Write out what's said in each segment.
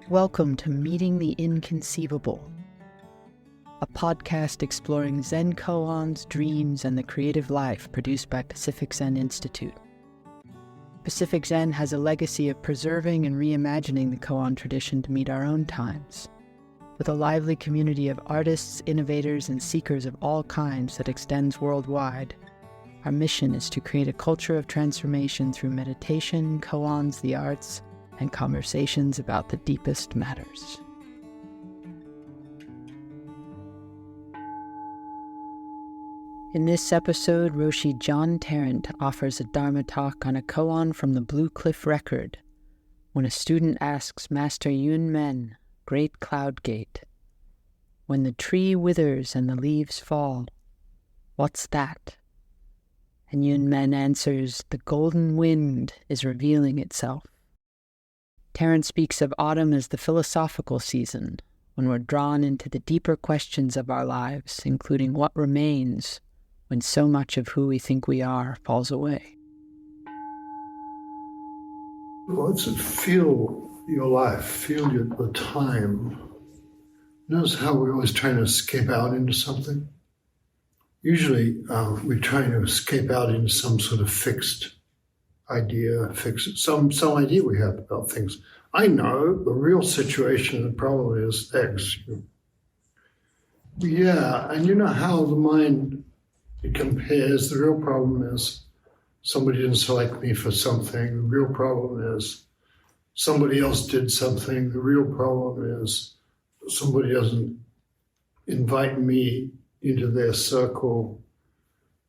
Welcome to Meeting the Inconceivable, a podcast exploring Zen koans, dreams, and the creative life produced by Pacific Zen Institute. Pacific Zen has a legacy of preserving and reimagining the koan tradition to meet our own times. With a lively community of artists, innovators, and seekers of all kinds that extends worldwide, our mission is to create a culture of transformation through meditation, koans, the arts, and conversations about the deepest matters. In this episode, Roshi John Tarrant offers a Dharma talk on a koan from the Blue Cliff Record, when a student asks Master Yunmen, Great Cloud Gate, "When the tree withers and the leaves fall, what's that?" And Yunmen answers, "The golden wind is revealing itself." Tarrant speaks of autumn as the philosophical season, when we're drawn into the deeper questions of our lives, including what remains when so much of who we think we are falls away. What's it? Feel your life, feel the time. Notice how we're always trying to escape out into something? Usually we're trying to escape out into some sort of fixed idea, some idea we have about things. I know the real situation, the problem is X. Yeah, and you know how the mind, it compares. The real problem is somebody didn't select me for something. The real problem is somebody else did something. The real problem is somebody doesn't invite me into their circle.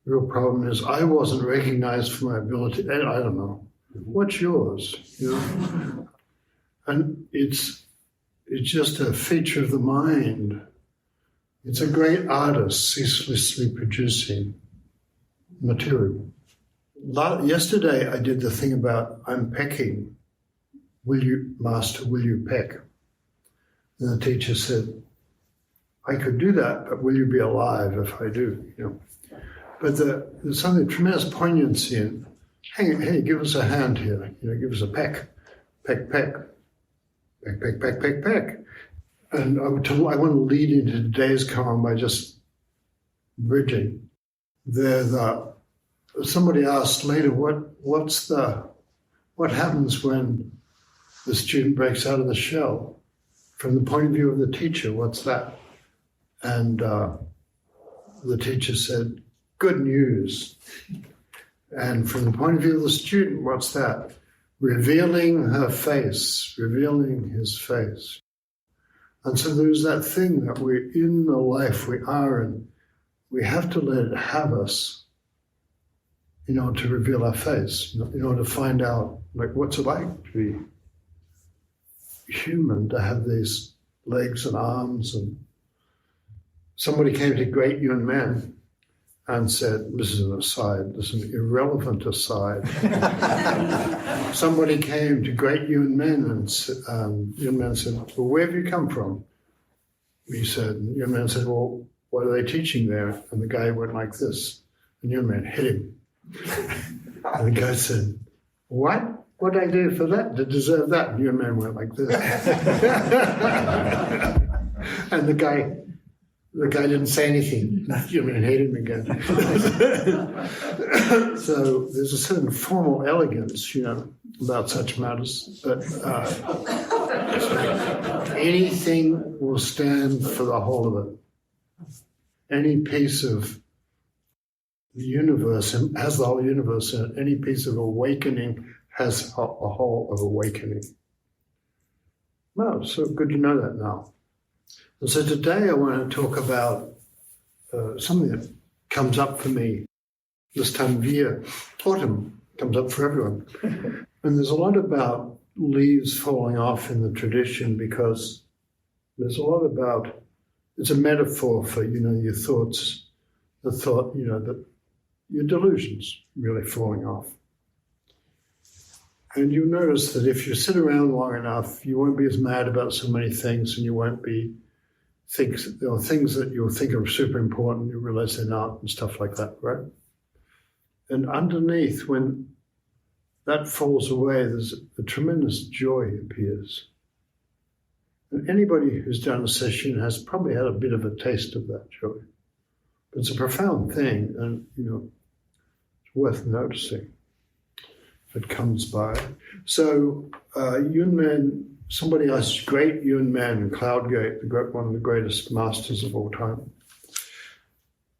The real problem is I wasn't recognized for my ability. I don't know. What's yours? You know? And it's just a feature of the mind. It's a great artist ceaselessly producing material. Yesterday I did the thing about I'm pecking. Will you peck? And the teacher said, I could do that, but will you be alive if I do? You know. But there's something tremendous poignancy in, hey, give us a hand here. You know, give us a peck. Peck, peck. Peck, peck, peck, peck, peck. And I want to lead into today's koan by just bridging. Somebody asked later, what happens when the student breaks out of the shell? From the point of view of the teacher, what's that? And the teacher said, good news. And from the point of view of the student, what's that? Revealing her face, revealing his face. And so there's that thing that we're in the life we are in. We have to let it have us in order to reveal our face, in order to find out, like, what's it like to be human, to have these legs and arms. And somebody came to great Yunmen and said, this is an aside, this is an irrelevant aside. Somebody came to great Yunmen and Yunmen said, well, where have you come from? Yunmen said, well, what are they teaching there? And the guy went like this, and Yunmen hit him. And the guy said, what? What did I do for that to deserve that? And Yunmen went like this. And the guy didn't say anything. Yunmen hated him again. So there's a certain formal elegance, about such matters. But anything will stand for the whole of it. Any piece of the universe has the whole universe in it. Any piece of awakening has a whole of awakening. Wow, so good to know that now. And so today I want to talk about something that comes up for me this time of year. Autumn comes up for everyone. And there's a lot about leaves falling off in the tradition because there's a lot about, it's a metaphor for, your thoughts, that your delusions really falling off. And you'll notice that if you sit around long enough, you won't be as mad about so many things, and you won't be things that you'll think are super important, you realize they're not, and stuff like that, right? And underneath, when that falls away, there's a tremendous joy appears. And anybody who's done a session has probably had a bit of a taste of that joy. But it's a profound thing, and it's worth noticing if it comes by. So Yunmen, somebody asked, great Yunmen, Cloudgate, one of the greatest masters of all time.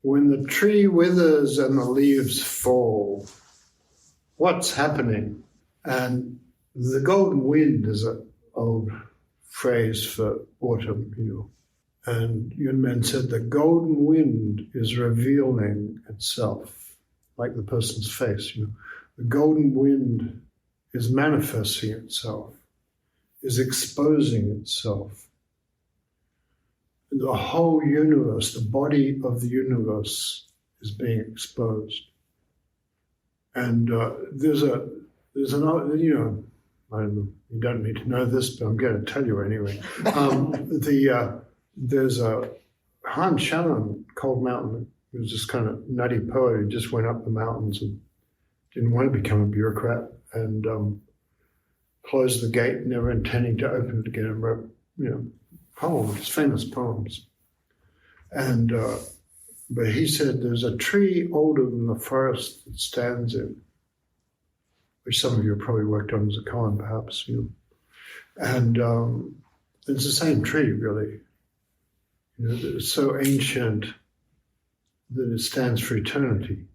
When the tree withers and the leaves fall, what's happening? And the golden wind is an old phrase for autumn, And Yunmen said the golden wind is revealing itself, like the person's face, The golden wind is manifesting itself, is exposing itself. The whole universe, the body of the universe is being exposed. And there's an, you don't need to know this, but I'm going to tell you anyway. There's a Han Shannon, Cold Mountain, who was this kind of nutty poet who just went up the mountains and didn't want to become a bureaucrat, and closed the gate, never intending to open it again, and wrote, poems, famous poems. And but he said there's a tree older than the forest it stands in, which some of you have probably worked on as a koan, perhaps, And it's the same tree, really. It's so ancient that it stands for eternity.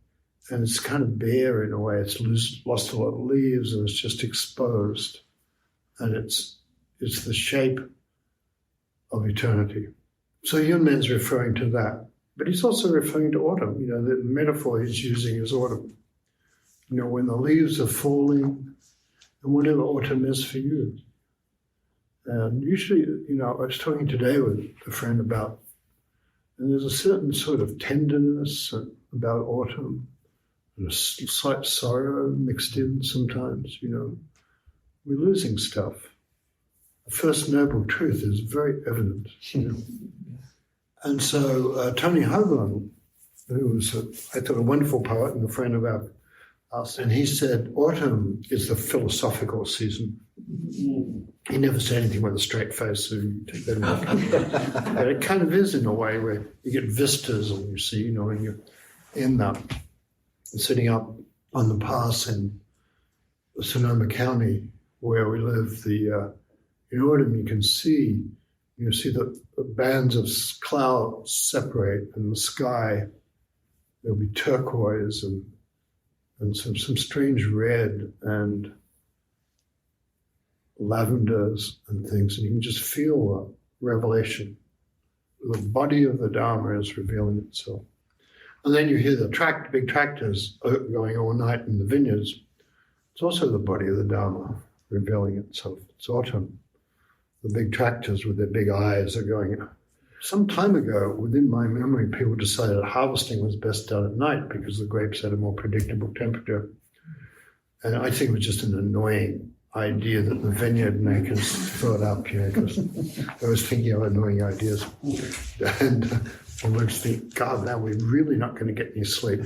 And it's kind of bare in a way. It's lost a lot of leaves and it's just exposed. And it's the shape of eternity. So Yunmen's referring to that. But he's also referring to autumn. The metaphor he's using is autumn. When the leaves are falling, and whatever autumn is for you. And usually, I was talking today with a friend about, and there's a certain sort of tenderness about autumn, and a slight sorrow mixed in sometimes, We're losing stuff. The first noble truth is very evident, And so Tony Hoagland, who was, I thought, a wonderful poet and a friend of us, and he said, autumn is the philosophical season. He never said anything with a straight face, so you take that into account. But it kind of is in a way where you get vistas, and you see, when you're in sitting up on the pass in Sonoma County, where we live, in autumn you see the bands of clouds separate, and the sky, there'll be turquoise and some strange red and lavenders and things, and you can just feel the revelation. The body of the Dharma is revealing itself. And then you hear the big tractors going all night in the vineyards. It's also the body of the Dharma revealing itself. It's autumn. The big tractors with their big eyes are going. Some time ago, within my memory, people decided harvesting was best done at night because the grapes had a more predictable temperature. And I think it was just an annoying idea that the vineyard makers thought up, because I was thinking of annoying ideas. And I was thinking, God, now we're really not going to get any sleep.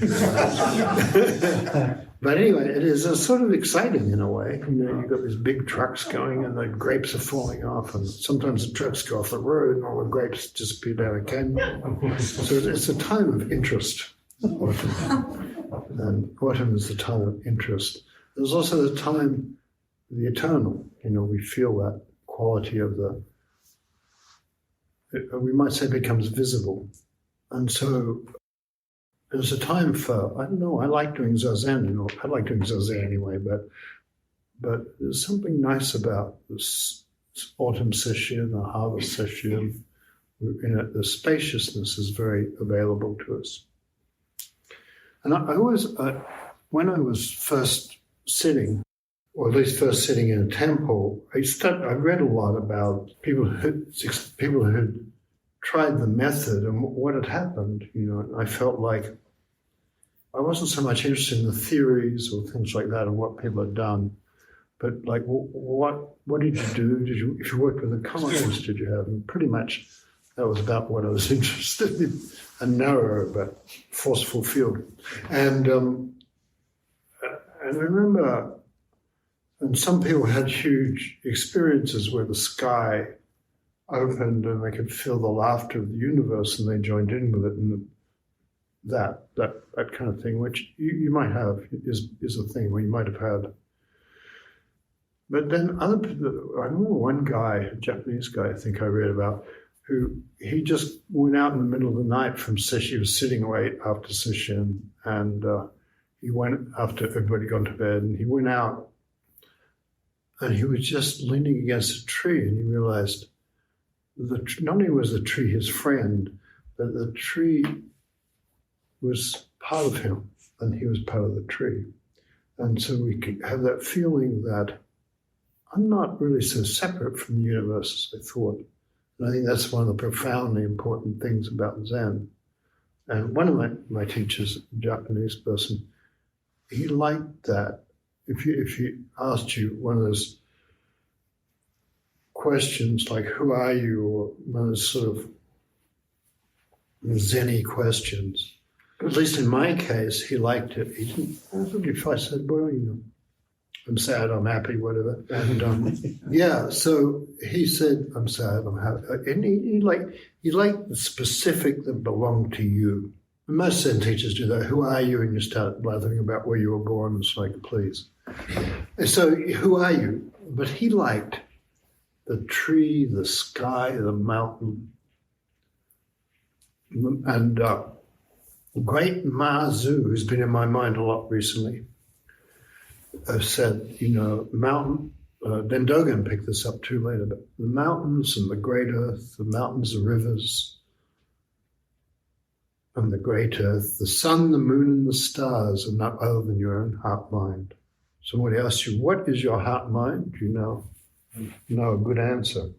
But anyway, it is sort of exciting in a way. You've got these big trucks going and the grapes are falling off, and sometimes the trucks go off the road and all the grapes disappear down a canyon. So it's a time of interest, autumn. And autumn is the time of interest. There's also the time, the eternal. We feel that quality of we might say becomes visible. And so there's a time for, I don't know, I like doing zazen, I like doing zazen anyway, but there's something nice about this autumn session, the harvest session. The spaciousness is very available to us. And I always, when I was first sitting, or at least first sitting in a temple, I read a lot about people who had tried the method and what had happened. I felt like I wasn't so much interested in the theories or things like that and what people had done, but like what did you do? If you worked with the koans, did you have? And pretty much that was about what I was interested in, a narrow but forceful field. And I remember, and some people had huge experiences where the sky opened and they could feel the laughter of the universe and they joined in with it, and that kind of thing, which you might have, is a thing, or you might have had. But then other people, I remember one guy, a Japanese guy I think I read about, who he just went out in the middle of the night from session. He was sitting late after session, and he went after everybody gone to bed, and he went out and he was just leaning against a tree, and he realized not only was the tree his friend, but the tree was part of him and he was part of the tree. And so we could have that feeling that I'm not really so separate from the universe as I thought. And I think that's one of the profoundly important things about Zen. And one of my teachers, a Japanese person, he liked that. If he asked you one of those questions like, who are you? Or one of those sort of Zen-y questions. At least in my case, he liked it. He didn't, if I said, well, I'm sad, I'm happy, whatever. And yeah, so he said, I'm sad, I'm happy. And he liked the specific that belonged to you. And most Zen teachers do that. Who are you? And you start blathering about where you were born. It's like, please. So who are you? But he liked the tree, the sky, the mountain. And great Ma Zu, who's been in my mind a lot recently, said, mountain, then Dogen picked this up too later, but the mountains and the great earth, the mountains, the rivers, and the great earth, the sun, the moon, and the stars are not other than your own heart mind. Somebody asks you, what is your heart mind? You know a good answer.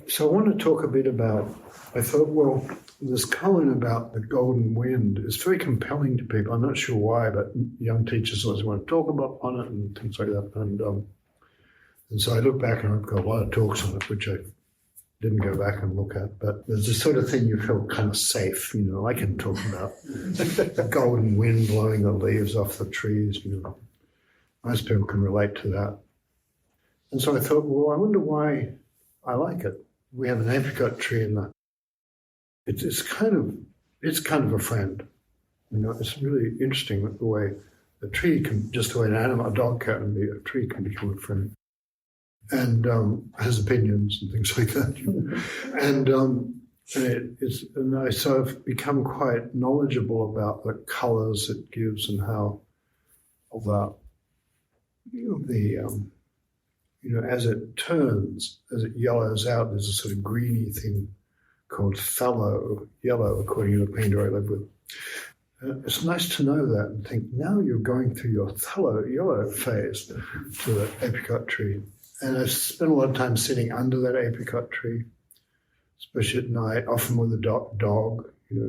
So I want to talk a bit about, I thought, well, this koan about the golden wind is very compelling to people. I'm not sure why, but young teachers always want to talk about on it and things like that. And so I look back and I've got a lot of talks on it, which I didn't go back and look at. But there's the sort of thing you feel kind of safe. I can talk about the golden wind blowing the leaves off the trees. Most people can relate to that. And so I thought, well, I wonder why I like it. We have an apricot tree in the. It's kind of a friend. It's really interesting the way a tree can, just the way an animal, a dog can be, a tree can become a friend, and has opinions and things like that. And so I've become quite knowledgeable about the colours it gives and how as it turns, as it yellows out, there's a sort of greeny thing called fallow yellow, according to the painter I live with. It's nice to know that and think, now you're going through your fallow yellow phase to the apricot tree. And I spent a lot of time sitting under that apricot tree, especially at night, often with a dog.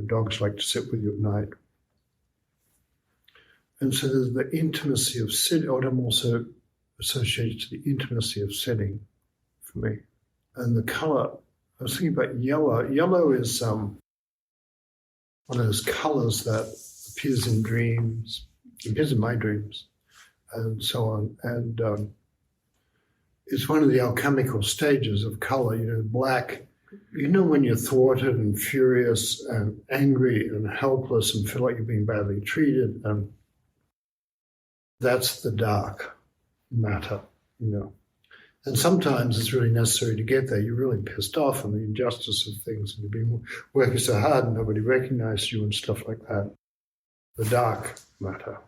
Dogs like to sit with you at night. And so there's the intimacy of sitting, or I'm also associated to the intimacy of sitting for me. And the color, I was thinking about yellow. Yellow is one of those colors that appears in dreams, appears in my dreams, and so on. And it's one of the alchemical stages of color. Black, when you're thwarted and furious and angry and helpless and feel like you're being badly treated, and that's the dark matter, And sometimes it's really necessary to get there. You're really pissed off and the injustice of things, and you've been working so hard and nobody recognized you and stuff like that. The dark matter.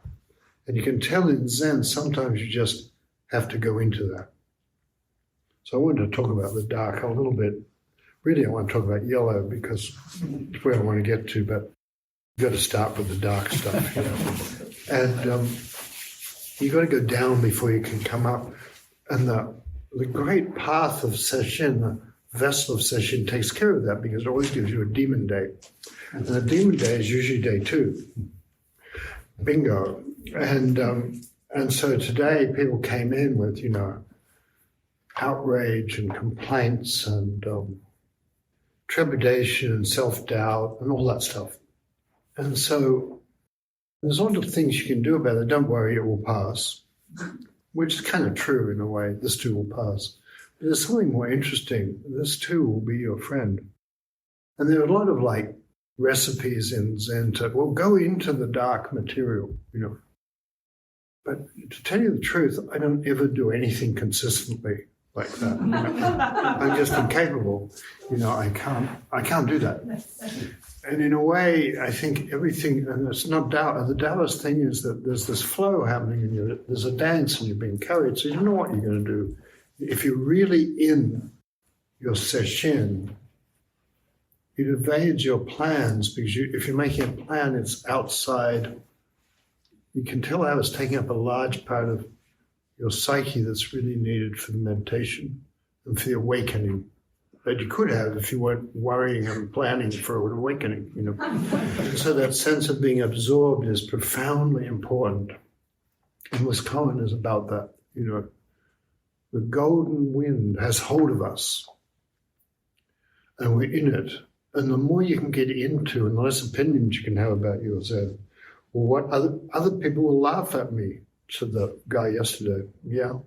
And you can tell in Zen, sometimes you just have to go into that. So I wanted to talk about the dark a little bit. Really, I want to talk about yellow because it's where I want to get to, but you've got to start with the dark stuff, And you've got to go down before you can come up. And the great path of session, the vessel of session, takes care of that because it always gives you a demon day. And the demon day is usually day 2. Bingo. And so today people came in with, outrage and complaints and trepidation and self-doubt and all that stuff. And so there's a lot of things you can do about it. Don't worry, it will pass. Which is kind of true in a way. This too will pass. there's something more interesting. This too will be your friend. And there are a lot of like recipes in Zen to, well, go into the dark material, But to tell you the truth, I don't ever do anything consistently like that. I'm just incapable. I can't do that. And in a way, I think everything, and it's not Tao, the Taoist thing is that there's this flow happening in you, there's a dance and you're being carried, so you don't know what you're going to do. If you're really in your session, it evades your plans because if you're making a plan, it's outside. You can tell how it's taking up a large part of your psyche that's really needed for the meditation and for the awakening that you could have if you weren't worrying and planning for an awakening, So that sense of being absorbed is profoundly important. And this koan is about that, The golden wind has hold of us and we're in it. And the more you can get into and the less opinions you can have about your Zen, or what other people will laugh at me, said the guy yesterday. Yeah.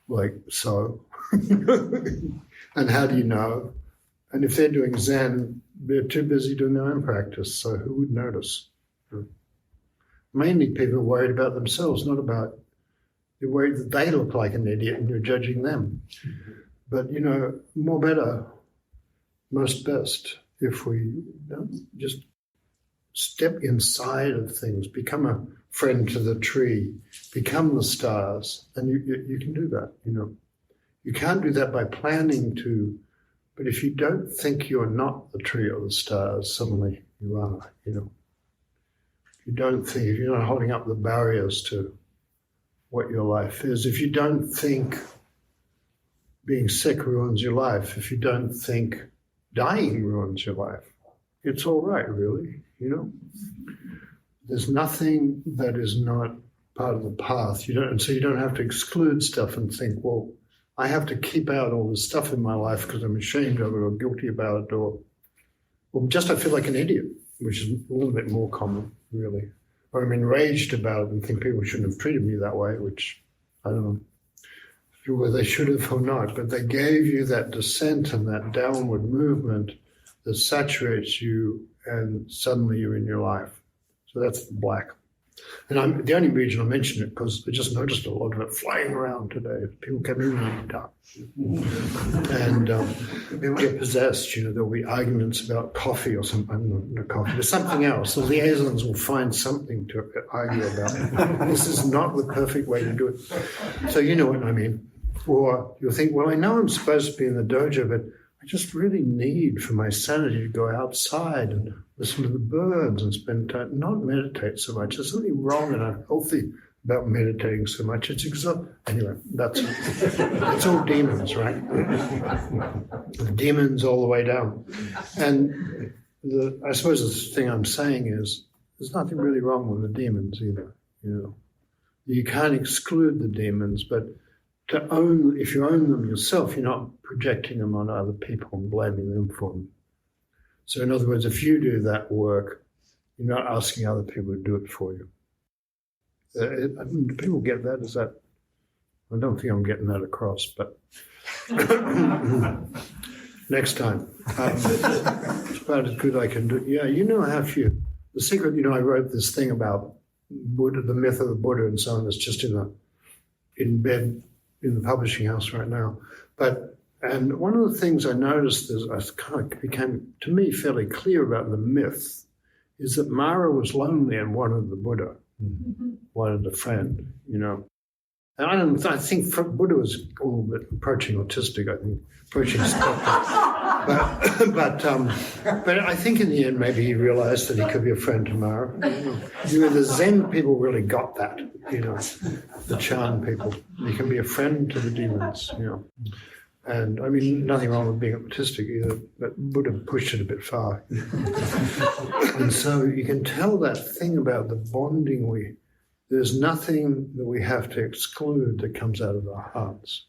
Like, so? And how do you know? And if they're doing Zen, they're too busy doing their own practice, so who would notice? Mainly people are worried about themselves, not about, they're worried that they look like an idiot and you're judging them. But, more better, most best, if we just step inside of things, become a friend to the tree, become the stars, and you can do that, You can't do that by planning to, but if you don't think you're not the tree or the stars, suddenly you are, If you're not holding up the barriers to what your life is, if you don't think being sick ruins your life, if you don't think dying ruins your life, it's all right, really, There's nothing that is not part of the path. So you don't have to exclude stuff and think, well, I have to keep out all this stuff in my life because I'm ashamed of it or guilty about it or just I feel like an idiot, which is a little bit more common, really. Or I'm enraged about it and think people shouldn't have treated me that way, which I don't know whether they should have or not, but they gave you that descent and that downward movement that saturates you and suddenly you're in your life. So that's the black. And the only reason I mention it because I just noticed a lot of it flying around today. People come in and dark. And people get possessed, there'll be arguments about coffee or something. Not coffee, there's something else. The liaisons will find something to argue about. This is not the perfect way to do it. So you know what I mean. Or you'll think, well, I know I'm supposed to be in the dojo, but I just really need for my sanity to go outside and listen to the birds and spend time, not meditate so much. There's something wrong and unhealthy about meditating so much. It's exhausting. Anyway, it's all demons, right? Demons all the way down. And I suppose the thing I'm saying is there's nothing really wrong with the demons either. You can't exclude the demons, but if you own them yourself, you're not projecting them on other people and blaming them for them. So in other words, if you do that work, you're not asking other people to do it for you. Do people get that? I don't think I'm getting that across, but next time. It's about as good I can do. Yeah, the secret, I wrote this thing about Buddha, the myth of the Buddha and so on. It's just in bed in the publishing house right now. And one of the things I noticed is became, to me, fairly clear about the myth is that Mara was lonely and wanted the Buddha, wanted a friend, And I think Buddha was a little bit approaching autistic, approaching but I think in the end maybe he realized that he could be a friend to Mara. The Zen people really got that, the Chan people. You can be a friend to the demons, And nothing wrong with being autistic either, but Buddha pushed it a bit far. And so you can tell that thing about the bonding there's nothing that we have to exclude that comes out of our hearts.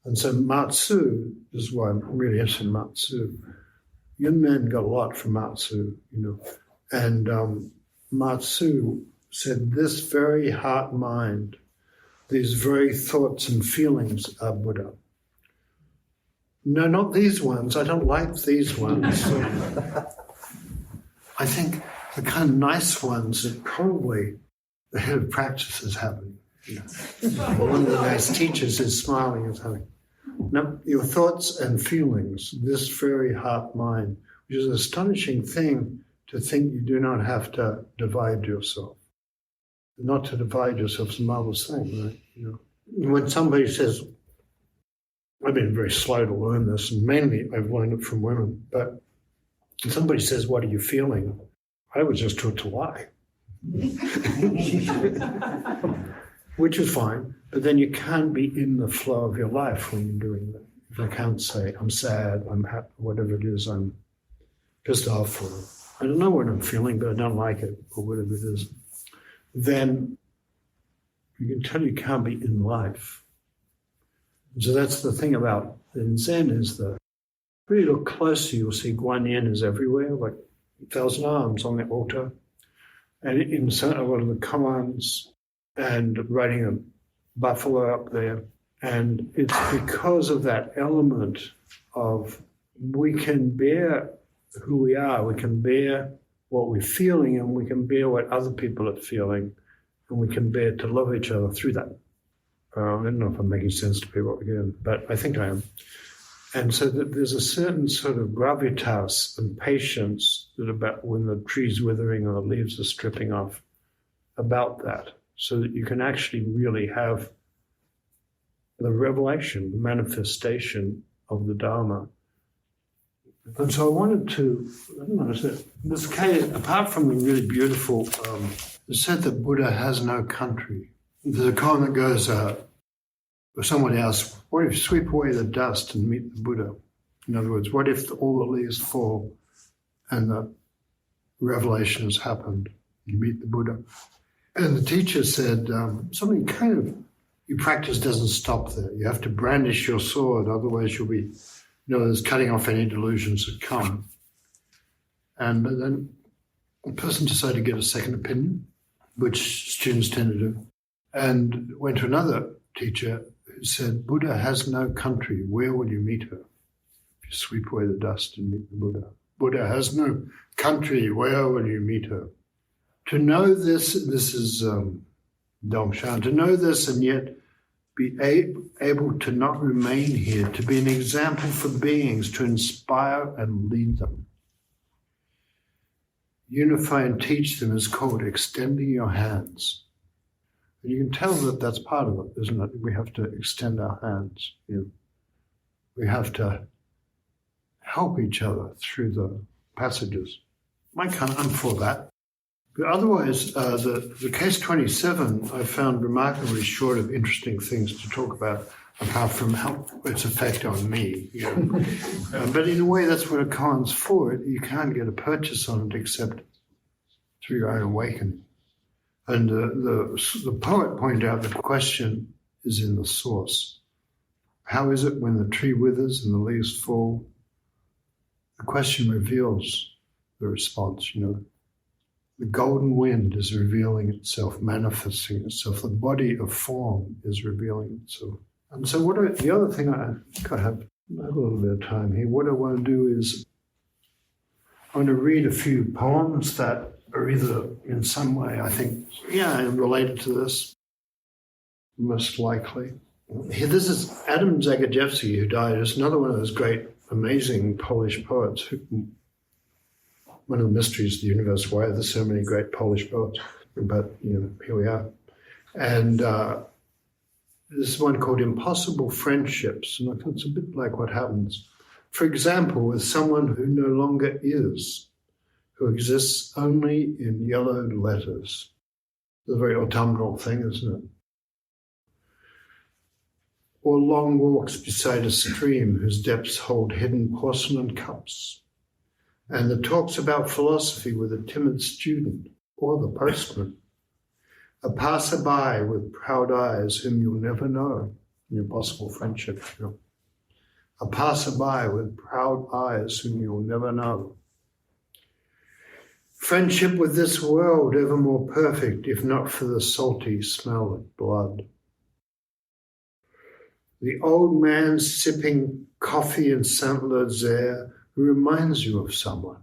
And so Matsu, this is why I'm really interested in Matsu. Yunmen got a lot from Matsu, And Matsu said this very heart-mind these very thoughts and feelings are Buddha. No, not these ones. I don't like these ones. I think the kind of nice ones that probably the head of practice is having. Or one of the nice teachers is smiling and having. Now, your thoughts and feelings, this very heart mind, which is an astonishing thing to think you do not have to divide yourself. Not to divide yourself is a marvelous thing, right? When somebody says, I've been very slow to learn this, and mainly I've learned it from women, but when somebody says, what are you feeling? I was just taught to lie. Which is fine, but then you can't be in the flow of your life when you're doing that. If I can't say, I'm sad, I'm happy, whatever it is, I'm pissed off, or I don't know what I'm feeling, but I don't like it, or whatever it is, then you can tell you can't be in life. So that's the thing about in Zen is that if you look closely, you'll see Guanyin is everywhere, like 1,000 arms on the altar. And in a lot of the koans, and riding a buffalo up there. And it's because of that element of we can bear who we are, we can bear what we're feeling, and we can bear what other people are feeling, and we can bear to love each other through that. I don't know if I'm making sense to people again, but I think I am. And so that there's a certain sort of gravitas and patience that about when the tree's withering or the leaves are stripping off, about that, so that you can actually really have the revelation, the manifestation of the Dharma. And so I wanted to, I don't know, this case, apart from being really beautiful, it's said that Buddha has no country. There's a koan that goes, if somebody asks, what if you sweep away the dust and meet the Buddha? In other words, what if all the leaves fall and the revelation has happened? You meet the Buddha. And the teacher said, something kind of, your practice doesn't stop there. You have to brandish your sword, otherwise you'll be, there's cutting off any delusions that come. And then the person decided to get a second opinion, which students tend to do, and went to another teacher who said, Buddha has no country. Where will you meet her? If you sweep away the dust and meet the Buddha. Buddha has no country. Where will you meet her? To know this is Dongshan, to know this and yet be able to not remain here, to be an example for beings, to inspire and lead them. Unify and teach them is called extending your hands. And you can tell that that's part of it, isn't it? We have to extend our hands. We have to help each other through the passages. I'm for that. But otherwise, the case 27 I found remarkably short of interesting things to talk about, apart from how its effect on me. But in a way, that's what a koan's for. You can't get a purchase on it except through your own awakening. And the poet pointed out the question is in the source. How is it when the tree withers and the leaves fall? The question reveals the response, The golden wind is revealing itself, manifesting itself. The body of form is revealing itself. And so the other thing I have a little bit of time here. What I want to do is I want to read a few poems that are either in some way, I think, related to this, most likely. Here, this is Adam Zagajewski, who died. Is another one of those great, amazing Polish poets. One of the mysteries of the universe, why are there so many great Polish poets? But, here we are. And this is one called Impossible Friendships. And I thought it's a bit like what happens, for example, with someone who no longer is, who exists only in yellowed letters. It's a very autumnal thing, isn't it? Or long walks beside a stream whose depths hold hidden porcelain cups. And the talks about philosophy with a timid student or the postman. A passerby with proud eyes whom you'll never know. An impossible friendship, A passerby with proud eyes whom you'll never know. Friendship with this world ever more perfect, if not for the salty smell of blood. The old man sipping coffee in Saint Lazare who reminds you of someone.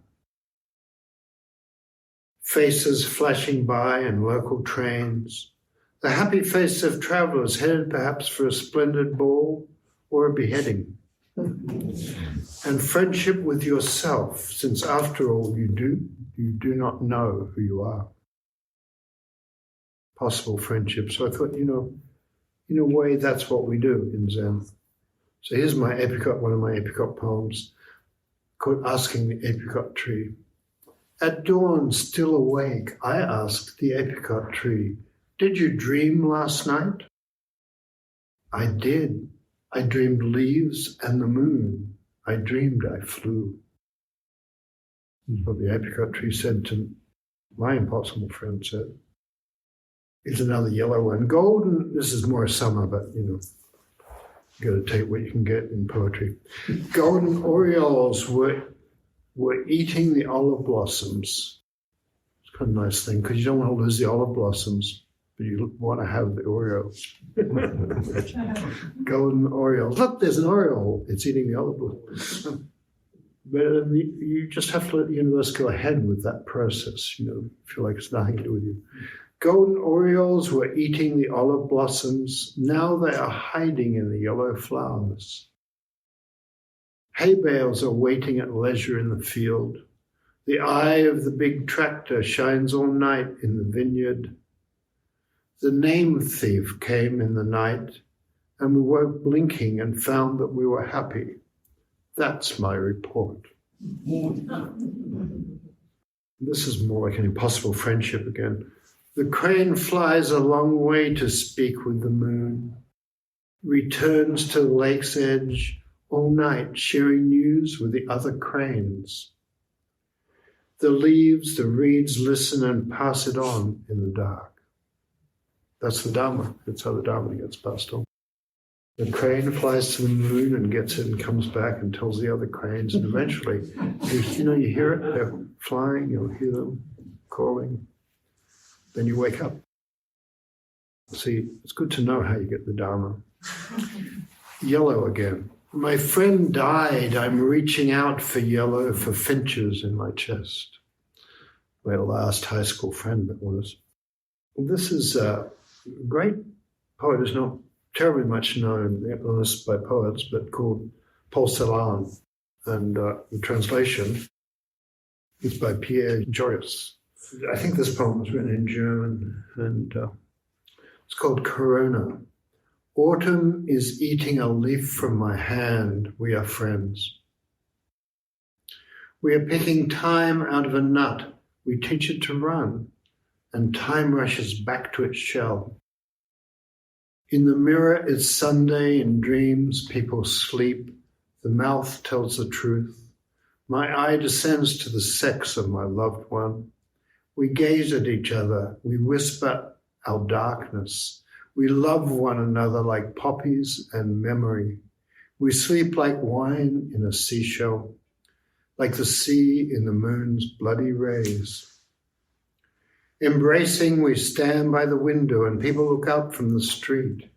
Faces flashing by in local trains. The happy face of travellers headed perhaps for a splendid ball or a beheading. And friendship with yourself, since after all you do not know who you are. Possible friendship. So I thought, in a way that's what we do in Zen. So here's my apricot, one of my apricot poems, called Asking the Apricot Tree. At dawn, still awake, I asked the apricot tree, did you dream last night? I did. I dreamed leaves and the moon. I dreamed I flew. That's what the apricot tree said to my impossible friend said. Here's another yellow one. Golden, this is more summer, but you got to take what you can get in poetry. Golden orioles were eating the olive blossoms. It's kind of a nice thing, because you don't want to lose the olive blossoms, but you want to have the orioles. Golden orioles. Look, there's an oriole. It's eating the olive blossoms. But you just have to let the universe go ahead with that process, feel like it's nothing to do with you. Golden orioles were eating the olive blossoms. Now they are hiding in the yellow flowers. Hay bales are waiting at leisure in the field. The eye of the big tractor shines all night in the vineyard. The name thief came in the night, and we woke blinking and found that we were happy. That's my report. This is more like an impossible friendship again. The crane flies a long way to speak with the moon, returns to the lake's edge all night, sharing news with the other cranes. The leaves, the reeds listen and pass it on in the dark. That's the Dharma. That's how the Dharma gets passed on. The crane flies to the moon and gets it and comes back and tells the other cranes, and eventually, you hear it, they're flying, you'll hear them calling. Then you wake up. See, it's good to know how you get the Dharma. Yellow again. My friend died. I'm reaching out for yellow, for finches in my chest. My last high school friend that was. This is a great poet who's not terribly much known by poets, but called Paul Celan. And the translation is by Pierre Joyce. I think this poem was written in German, and it's called Corona. Autumn is eating a leaf from my hand. We are friends. We are picking time out of a nut. We teach it to run, and time rushes back to its shell. In the mirror, it's Sunday. In dreams, people sleep. The mouth tells the truth. My eye descends to the sex of my loved one. We gaze at each other. We whisper our darkness. We love one another like poppies and memory. We sleep like wine in a seashell, like the sea in the moon's bloody rays. Embracing, we stand by the window and people look out from the street.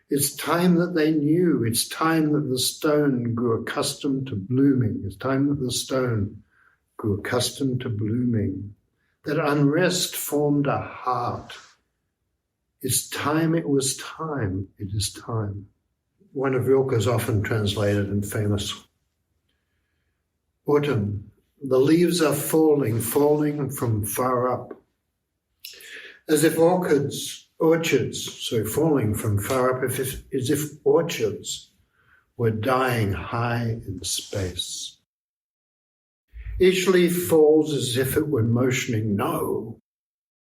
It's time that they knew. It's time that the stone grew accustomed to blooming. It's time that the stone grew accustomed to blooming. That unrest formed a heart. It's time, it was time, it is time. One of Rilke's often translated and famous. Autumn, the leaves are falling, falling from far up. As if orchids, falling from far up, as if orchards were dying high in space. Each leaf falls as if it were motioning, no.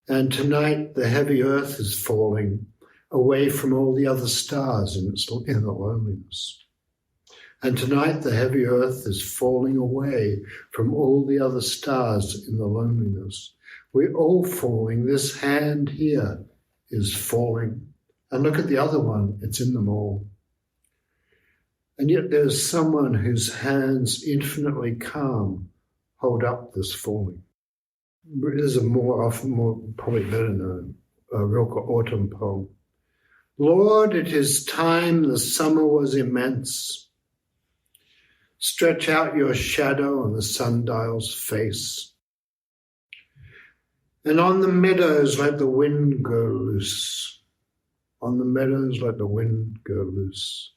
And tonight the heavy earth is falling away from all the other stars in the loneliness. And tonight the heavy earth is falling away from all the other stars in the loneliness. We're all falling. This hand here is falling. And look at the other one. It's in them all. And yet there's someone whose hands infinitely calm hold up this falling. It is a more probably better known Rilke autumn poem. Lord, it is time the summer was immense. Stretch out your shadow on the sundial's face. And on the meadows let the wind go loose. On the meadows let the wind go loose.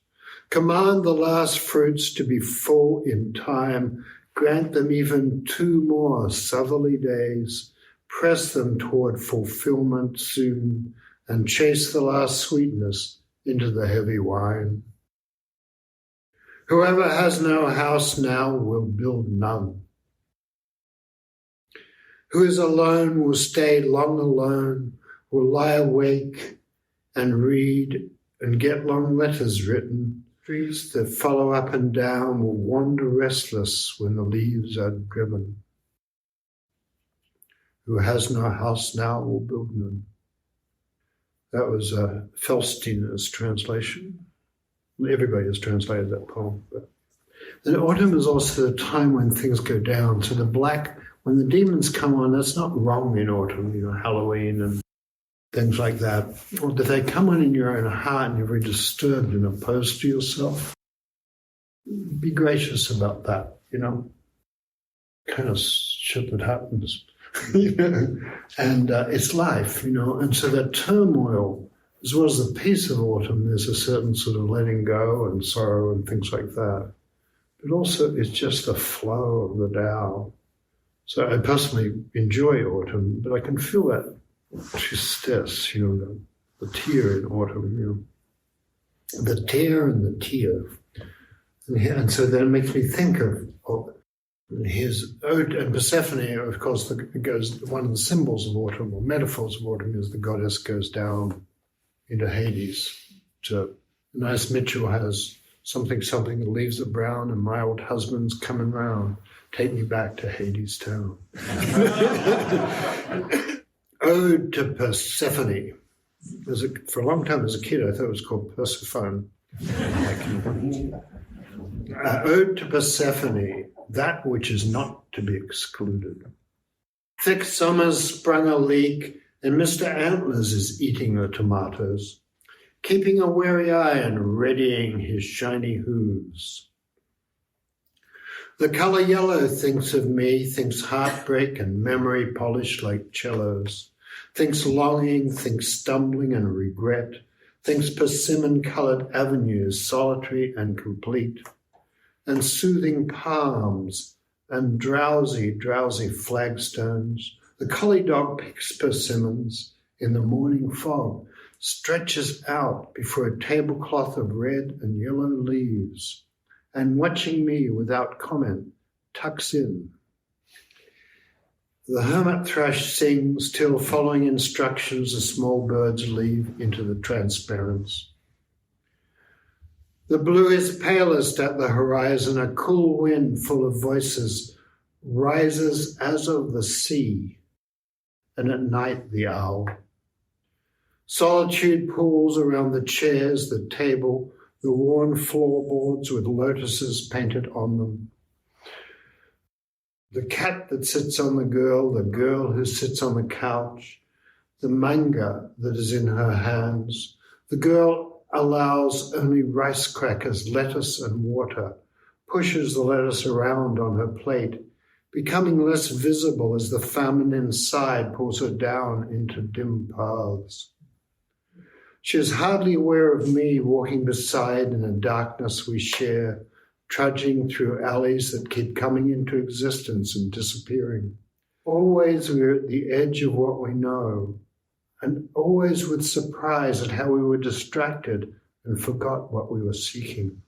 Command the last fruits to be full in time. Grant them even 2 more southerly days. Press them toward fulfillment soon, and chase the last sweetness into the heavy wine. Whoever has no house now will build none. Who is alone will stay long alone, will lie awake and read and get long letters written. Trees that follow up and down will wander restless when the leaves are driven. Who has no house now will build none. That was Felsteiner's translation. Everybody has translated that poem. But the autumn is also the time when things go down. So when the demons come on, that's not wrong in autumn, Halloween and things like that. Or if they come on in your own heart and you're very disturbed and opposed to yourself, be gracious about that, kind of shit that happens. And it's life, and so that turmoil, as well as the peace of autumn, there's a certain sort of letting go and sorrow and things like that. But also it's just the flow of the Tao. So I personally enjoy autumn, but I can feel that tristesse, the tear in autumn, the tear and the tear. And so that makes me think of his ode, and Persephone, of course, one of the symbols of autumn, or metaphors of autumn, is the goddess goes down into Hades. So nice Mitchell has something that leaves the brown, and my old husband's coming round. Take me back to Hades town. Ode to Persephone. For a long time as a kid, I thought it was called Persephone. Ode to Persephone, that which is not to be excluded. Thick summer's sprung a leak, and Mr. Antlers is eating the tomatoes, keeping a wary eye and readying his shiny hooves. The color yellow thinks of me, thinks heartbreak and memory polished like cellos, thinks longing, thinks stumbling and regret, thinks persimmon-colored avenues solitary and complete, and soothing palms and drowsy flagstones. The collie dog picks persimmons in the morning fog, stretches out before a tablecloth of red and yellow leaves, and watching me without comment, tucks in. The hermit thrush sings till, following instructions, the small birds leave into the transparence. The blue is palest at the horizon, a cool wind full of voices rises as of the sea, and at night the owl. Solitude pools around the chairs, the table, the worn floorboards with lotuses painted on them. The cat that sits on the girl who sits on the couch, the manga that is in her hands. The girl allows only rice crackers, lettuce and water, pushes the lettuce around on her plate, becoming less visible as the famine inside pulls her down into dim paths. She is hardly aware of me walking beside in a darkness we share, trudging through alleys that keep coming into existence and disappearing. Always we're at the edge of what we know, and always with surprise at how we were distracted and forgot what we were seeking.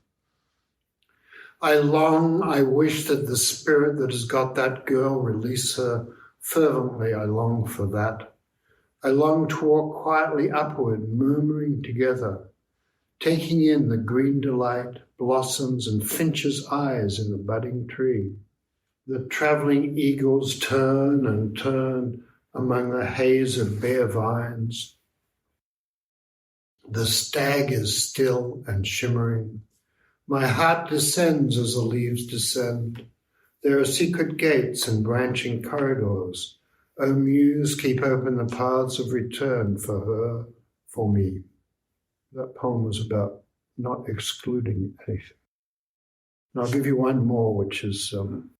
I wish that the spirit that has got that girl release her. Fervently I long for that. I long to walk quietly upward, murmuring together, taking in the green delight, blossoms and finches' eyes in the budding tree. The travelling eagles turn and turn among the haze of bare vines. The stag is still and shimmering. My heart descends as the leaves descend. There are secret gates and branching corridors. O Muse, keep open the paths of return for her, for me. That poem was about not excluding anything. And I'll give you one more, which is, and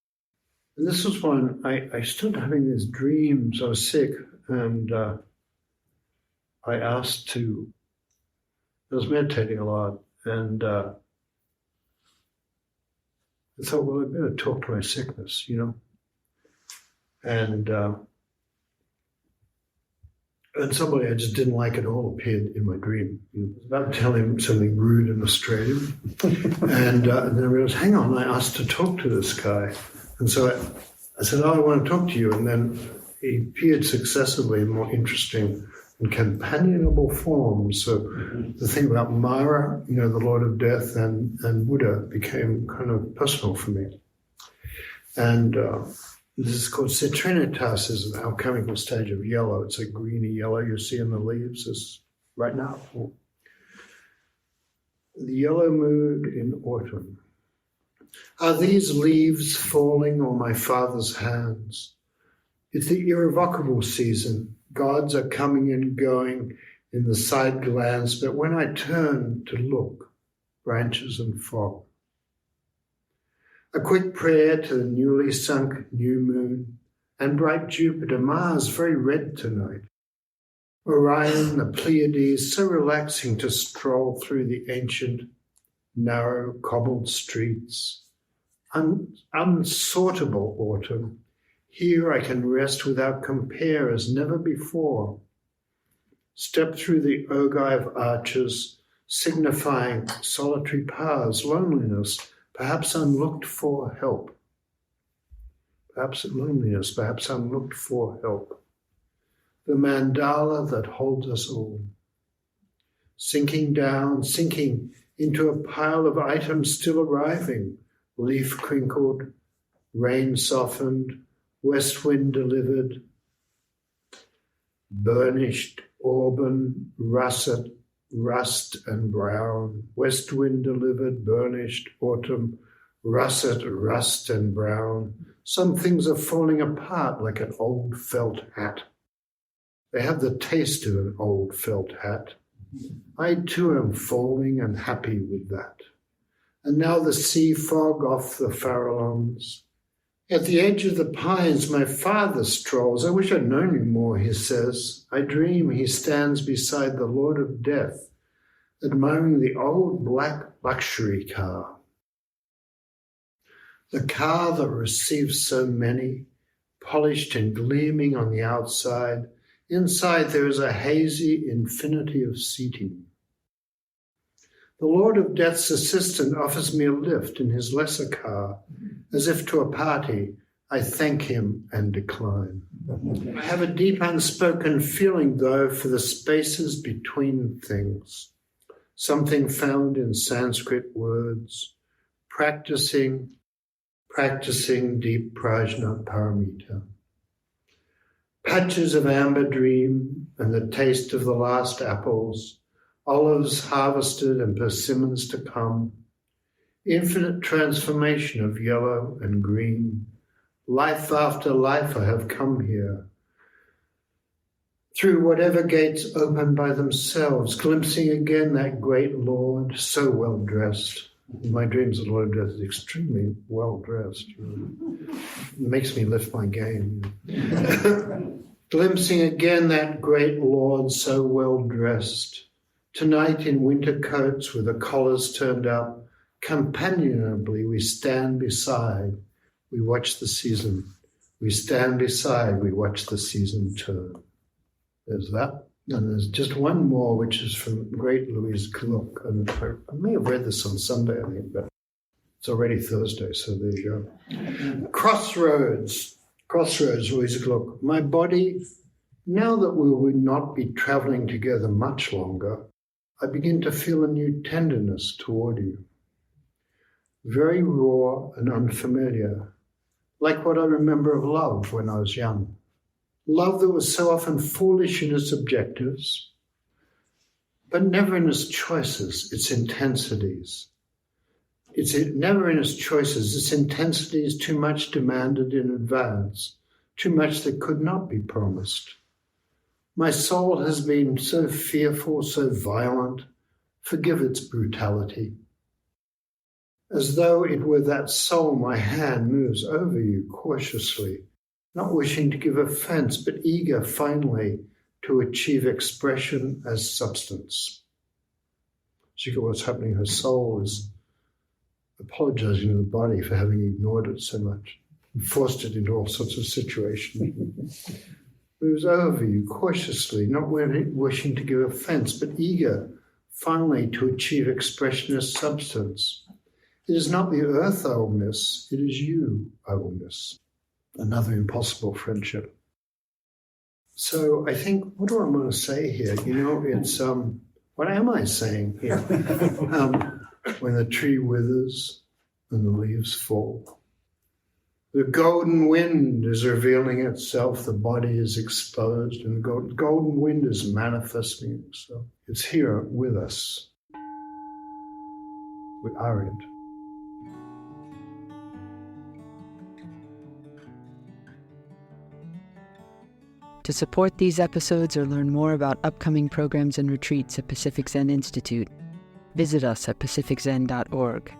this was one, I started having these dreams. I was sick, and I asked to, I was meditating a lot, and I thought, well, I better talk to my sickness, And somebody I just didn't like at all appeared in my dream. I was about to tell him something rude in Australian. and then I realized, hang on, I asked to talk to this guy. And so I said, I want to talk to you. And then he appeared successively in more interesting and companionable forms. So the thing about Mara, the Lord of Death, and Buddha became kind of personal for me. And this is called Citrinitas, is an alchemical stage of yellow. It's a greeny yellow you see in the leaves is right now. The yellow mood in autumn. Are these leaves falling on my father's hands? It's the irrevocable season. Gods are coming and going in the side glance, but when I turn to look, branches and fog. A quick prayer to the newly sunk new moon and bright Jupiter, Mars very red tonight. Orion, the Pleiades, so relaxing to stroll through the ancient, narrow, cobbled streets. Unsortable autumn. Here I can rest without compare as never before. Step through the ogive arches, signifying solitary paths, loneliness, perhaps unlooked for help. Perhaps loneliness, perhaps unlooked for help. The mandala that holds us all. Sinking down, sinking into a pile of items still arriving. Leaf crinkled, rain softened, west wind delivered. Burnished, auburn, russet, rust and brown, west wind delivered, burnished, autumn, russet, rust and brown. Some things are falling apart like an old felt hat. They have the taste of an old felt hat. I too am falling and happy with that. And now the sea fog off the Farallones. At the edge of the pines my father strolls. I wish I'd known you more, he says. I dream he stands beside the Lord of Death, admiring the old black luxury car. The car that receives so many, polished and gleaming on the outside. Inside there is a hazy infinity of seating. The Lord of Death's assistant offers me a lift in his lesser car, as if to a party. I thank him and decline. I have a deep unspoken feeling, though, for the spaces between things, something found in Sanskrit words, practicing deep prajna paramita. Patches of amber dream and the taste of the last apples, olives harvested and persimmons to come, infinite transformation of yellow and green. Life after life I have come here, through whatever gates open by themselves, glimpsing again that great Lord, so well dressed. In my dreams, the Lord of Death is extremely well dressed. It makes me lift my game. Glimpsing again that great Lord, so well dressed. Tonight in winter coats with the collars turned up, companionably we stand beside, we watch the season. We stand beside, we watch the season turn. There's that. And there's just one more, which is from great Louise Gluck. And I may have read this on Sunday, I think, but it's already Thursday, so there you go. Crossroads, Louise Gluck. My body, now that we will not be traveling together much longer, I begin to feel a new tenderness toward you. Very raw and unfamiliar, like what I remember of love when I was young. Love that was so often foolish in its objectives, but never in its choices, its intensities. It's never in its choices, its intensities too much demanded in advance, too much that could not be promised. My soul has been so fearful, so violent, Forgive its brutality. As though it were that soul, my hand moves over you cautiously, not wishing to give offense, but eager finally to achieve expression as substance. So you get what's happening. Her soul is apologizing to the body for having ignored it so much and forced it into all sorts of situations. Moves over you cautiously, not wishing to give offense, but eager finally to achieve expression as substance. It is not the earth I will miss, it is you I will miss. Another impossible friendship. So I think, what do I want to say here? It's, what am I saying here? When the tree withers and the leaves fall. The golden wind is revealing itself, the body is exposed, and the golden wind is manifesting itself. It's here with us. We are it. To support these episodes or learn more about upcoming programs and retreats at Pacific Zen Institute, visit us at pacificzen.org.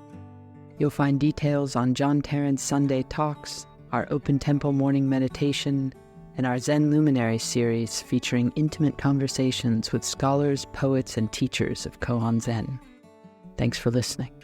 You'll find details on John Tarrant's Sunday talks, our Open Temple morning meditation, and our Zen Luminary series featuring intimate conversations with scholars, poets, and teachers of koan Zen. Thanks for listening.